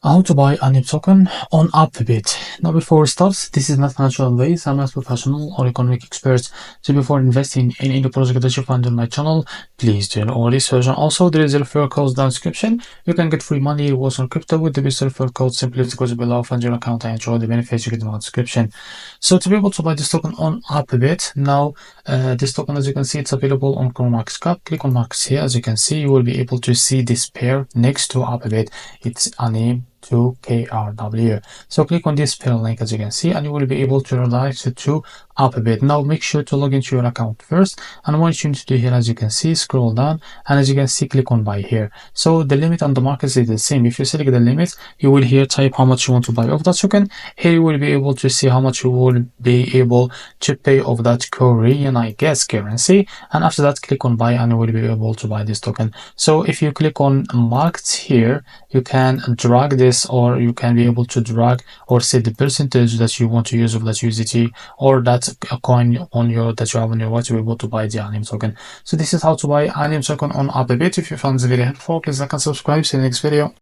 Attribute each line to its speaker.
Speaker 1: How to buy a NIP token on Upbit. Now before we start, this is not financial advice. I'm not professional or economic expert. So before investing in any project that you find on my channel, please do all research. And also there is a referral code down description. You can get free money rewards on crypto with the best referral code. Simply to go below, find your account and enjoy the benefits you get in my description. So to be able to buy this token on Upbit, now this token, as you can see, it's available on COINEX. Click on markets here. As you can see, you will be able to see this pair next to Upbit. It's Anime2KRW. So click on this pair link, as you can see, and you will be able to realize it to Upbit. Now make sure to log into your account first, and what you need to do here, as you can see, scroll down, and as you can see, click on buy here. So the limit on the markets is the same. If you select the limit, you will here type how much you want to buy of that token. Here you will be able to see how much you will be able to pay of that Korean, I guess, currency, and after that click on buy and you will be able to buy this token. So if you click on markets here, you can drag this, or you can be able to drag or set the percentage that you want to use of that USDT or that coin on your that you have on your wallet to be able to buy the anime token. So this is how to buy anime token on Upbit. If you found the video helpful, please like and subscribe. See you in the next video.